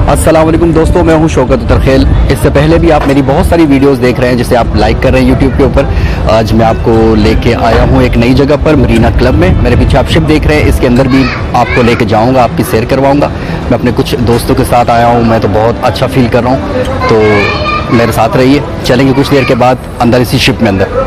अस्सलाम वालेकुम दोस्तों, मैं हूं शौकत उतरखेल। इससे पहले भी आप मेरी बहुत सारी वीडियोस देख रहे हैं जिसे आप लाइक कर रहे हैं यूट्यूब के ऊपर। आज मैं आपको लेके आया हूं एक नई जगह पर, मरीना क्लब में। मेरे पीछे आप शिप देख रहे हैं, इसके अंदर भी आपको लेके जाऊंगा, आपकी सैर करवाऊंगा। मैं अपने कुछ दोस्तों के साथ आया हूँ, मैं तो बहुत अच्छा फील कर रहा हूँ, तो मेरे साथ रहिए। चलेंगे कुछ देर के बाद अंदर इसी शिप में अंदर।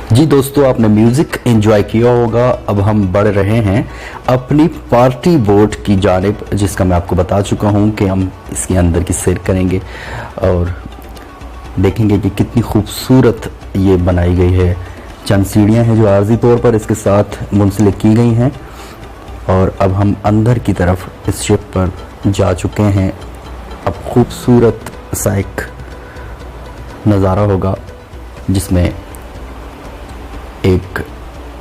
जी दोस्तों, आपने म्यूज़िक एंजॉय किया होगा। अब हम बढ़ रहे हैं अपनी पार्टी बोट की जानिब, जिसका मैं आपको बता चुका हूं कि हम इसके अंदर की सैर करेंगे और देखेंगे कि कितनी खूबसूरत ये बनाई गई है। चंद सीढ़ियां हैं जो आर्जी तौर पर इसके साथ मुंसलिक की गई हैं और अब हम अंदर की तरफ इस शिप पर जा चुके हैं। अब खूबसूरत सा एक नज़ारा होगा जिसमें एक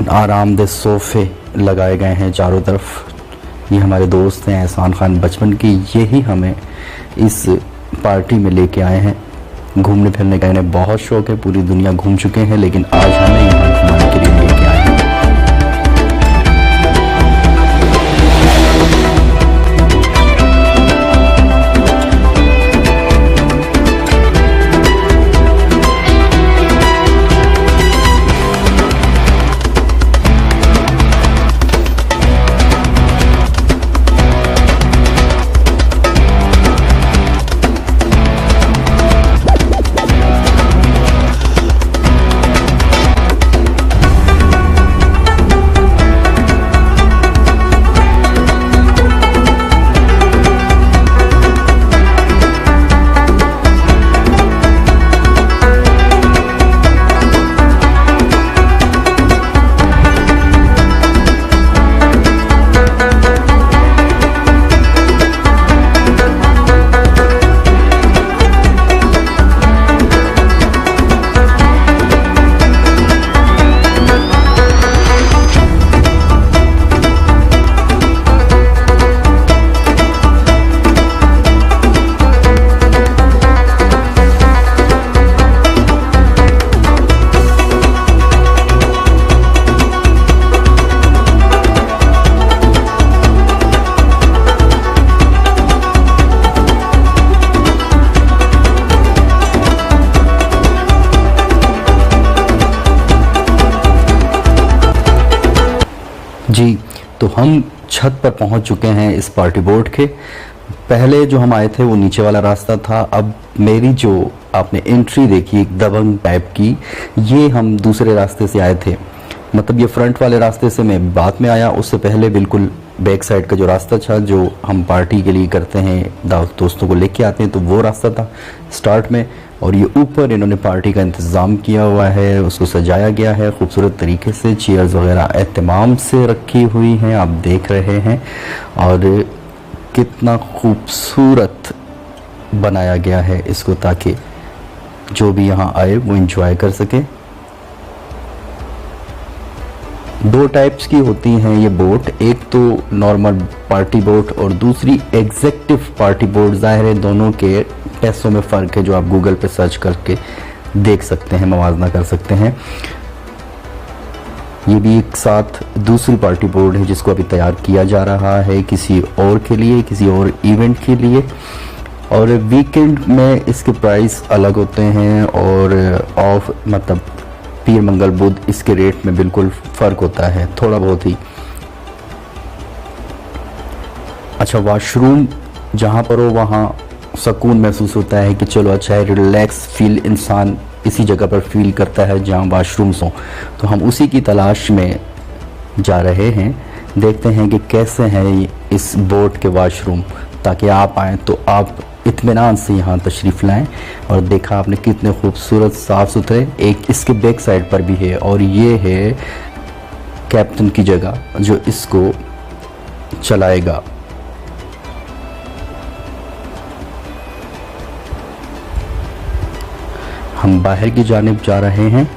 आरामदेह सोफ़े लगाए गए हैं चारों तरफ। ये हमारे दोस्त हैं एहसान खान बचपन की, यही हमें इस पार्टी में लेके आए हैं। घूमने फिरने का इन्हें बहुत शौक़ है, पूरी दुनिया घूम चुके हैं, लेकिन आज हमें यहाँ घुमाने के लिए लेके आए हैं। जी, तो हम छत पर पहुंच चुके हैं इस पार्टी बोट के। पहले जो हम आए थे वो नीचे वाला रास्ता था। अब मेरी जो आपने एंट्री देखी एक दबंग टाइप की, ये हम दूसरे रास्ते से आए थे। मतलब ये फ्रंट वाले रास्ते से मैं बाद में आया, उससे पहले बिल्कुल बैक साइड का जो रास्ता था जो हम पार्टी के लिए करते हैं, दोस्तों को लेके आते हैं, तो वो रास्ता था स्टार्ट में। और ये ऊपर इन्होंने पार्टी का इंतज़ाम किया हुआ है, उसको सजाया गया है खूबसूरत तरीके से। चेयर्स वगैरह एहतमाम से रखी हुई हैं, आप देख रहे हैं। और कितना खूबसूरत बनाया गया है इसको, ताकि जो भी यहाँ आए वो एंजॉय कर सके। दो टाइप्स की होती हैं ये बोट, एक तो नॉर्मल पार्टी बोट और दूसरी एग्जेक्टिव पार्टी बोट। ज़ाहिर है दोनों के पैसों में फ़र्क है, जो आप गूगल पे सर्च करके देख सकते हैं, मवाजना कर सकते हैं। ये भी एक साथ दूसरी पार्टी बोट है जिसको अभी तैयार किया जा रहा है किसी और के लिए, किसी और इवेंट के लिए। और वीकेंड में इसके प्राइस अलग होते हैं और ऑफ मतलब पीर मंगल बुध इसके रेट में बिल्कुल फ़र्क होता है थोड़ा बहुत ही। अच्छा, वॉशरूम जहाँ पर हो वहाँ सुकून महसूस होता है कि चलो अच्छा है, रिलैक्स फील इंसान इसी जगह पर फील करता है जहाँ वाशरूम्स हों। तो हम उसी की तलाश में जा रहे हैं देखते हैं कि कैसे हैं इस बोट के वॉशरूम, ताकि आप आएँ तो आप इत्मीनान से यहाँ तशरीफ़ लाएं। और देखा आपने कितने खूबसूरत साफ़ सुथरे, एक इसके बैक साइड पर भी है। और ये है कैप्टन की जगह जो इसको चलाएगा। हम बाहर की जानिब जा रहे हैं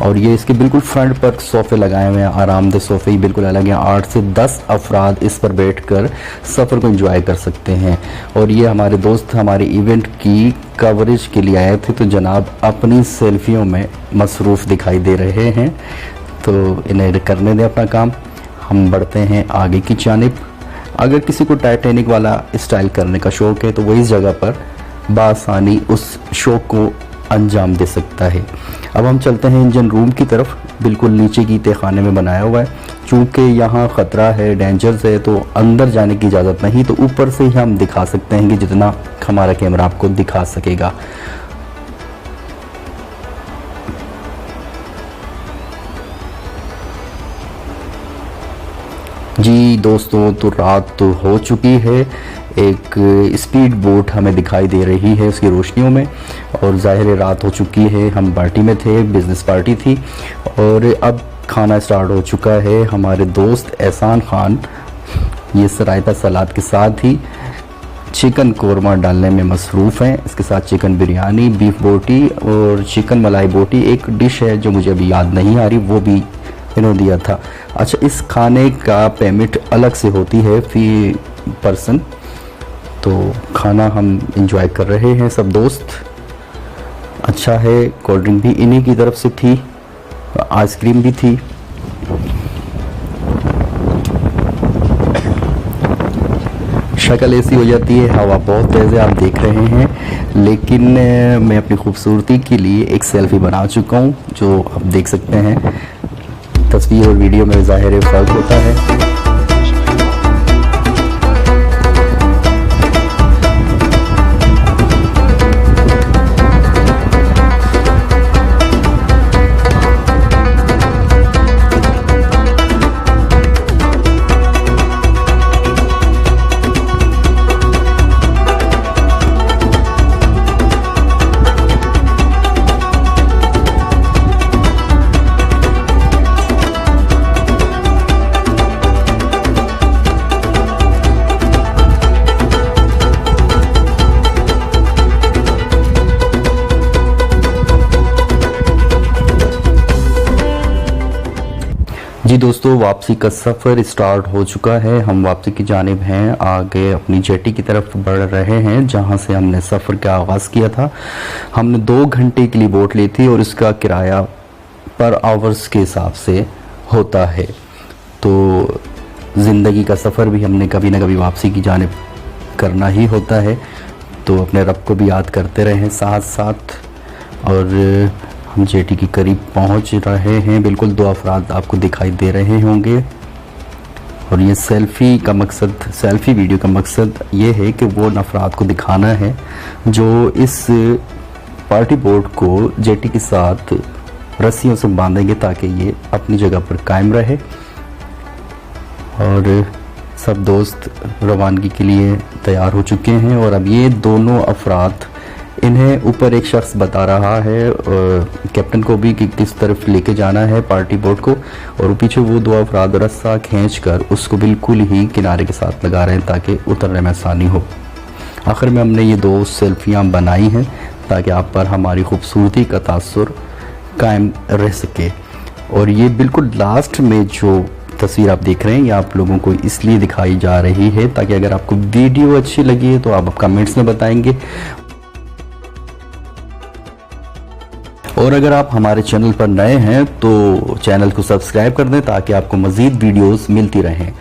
और ये इसके बिल्कुल फ्रंट पर सोफ़े लगाए हुए हैं, आरामदेह सोफ़े ही बिल्कुल अलग हैं। 8 से 10 अफराद इस पर बैठकर सफ़र को एंजॉय कर सकते हैं। और ये हमारे दोस्त हमारे इवेंट की कवरेज के लिए आए थे, तो जनाब अपनी सेल्फियों में मसरूफ़ दिखाई दे रहे हैं, तो इन्हें करने दें अपना काम। हम बढ़ते हैं आगे की जानिब। अगर किसी को टाइटैनिक वाला स्टाइल करने का शौक़ है तो वो इस जगह पर बासानी उस शौक़ को अंजाम दे सकता है। अब हम चलते हैं इंजन रूम की तरफ, बिल्कुल नीचे की तहखाने में बनाया हुआ है। चूँकि यहाँ ख़तरा है, डेंजर्स है, तो अंदर जाने की इजाज़त नहीं, तो ऊपर से ही हम दिखा सकते हैं कि जितना हमारा कैमरा आपको दिखा सकेगा। जी दोस्तों, तो रात तो हो चुकी है। एक स्पीड बोट हमें दिखाई दे रही है उसकी रोशनियों में, और ज़ाहिर रात हो चुकी है। हम पार्टी में थे, बिज़नेस पार्टी थी, और अब खाना स्टार्ट हो चुका है। हमारे दोस्त एहसान खान ये रायता सलाद के साथ ही चिकन कोरमा डालने में मसरूफ़ हैं। इसके साथ चिकन बिरयानी, बीफ बोटी और चिकन मलाई बोटी, एक डिश है जो मुझे अभी याद नहीं आ रही, वो भी इन्होंने दिया था। अच्छा, इस खाने का पेमेंट अलग से होती है फ़ी पर्सन। तो खाना हम इंजॉय कर रहे हैं सब दोस्त। अच्छा है, कोल्ड ड्रिंक भी इन्हीं की तरफ से थी, आइसक्रीम भी थी। शक्ल ऐसी हो जाती है, हवा बहुत तेज़ है, आप देख रहे हैं, लेकिन मैं अपनी खूबसूरती के लिए एक सेल्फ़ी बना चुका हूँ, जो आप देख सकते हैं। तस्वीर और वीडियो में ज़ाहिर फ़र्क होता है। जी दोस्तों, वापसी का सफ़र स्टार्ट हो चुका है। हम वापसी की जानिब हैं, आगे अपनी जेटी की तरफ बढ़ रहे हैं जहां से हमने सफ़र का आगाज़ किया था। हमने 2 घंटे के लिए बोट ली थी और इसका किराया पर आवर्स के हिसाब से होता है। तो ज़िंदगी का सफ़र भी हमने कभी ना कभी वापसी की जानिब करना ही होता है, तो अपने रब को भी याद करते रहें साथ साथ। और हम जेटी के करीब पहुंच रहे हैं, बिल्कुल 2 अफराद आपको दिखाई दे रहे होंगे। और ये सेल्फ़ी वीडियो का मकसद ये है कि वो अफराद को दिखाना है जो इस पार्टी बोट को जेटी के साथ रस्सियों से बांधेंगे ताकि ये अपनी जगह पर कायम रहे। और सब दोस्त रवानगी के लिए तैयार हो चुके हैं। और अब ये दोनों अफराद, इन्हें ऊपर एक शख्स बता रहा है कैप्टन को भी कि किस तरफ लेके जाना है पार्टी बोट को, और पीछे वो 2 अफराद रस्सा खींचकर उसको बिल्कुल ही किनारे के साथ लगा रहे हैं ताकि उतरने में आसानी हो। आखिर में हमने ये 2 सेल्फियाँ बनाई हैं ताकि आप पर हमारी खूबसूरती का तासुर कायम रह सके। और ये बिल्कुल लास्ट में जो तस्वीर आप देख रहे हैं, ये आप लोगों को इसलिए दिखाई जा रही है ताकि अगर आपको वीडियो अच्छी लगी है तो आप कमेंट्स में बताएंगे। और अगर आप हमारे चैनल पर नए हैं तो चैनल को सब्सक्राइब कर दें ताकि आपको मज़ीद वीडियोस मिलती रहें।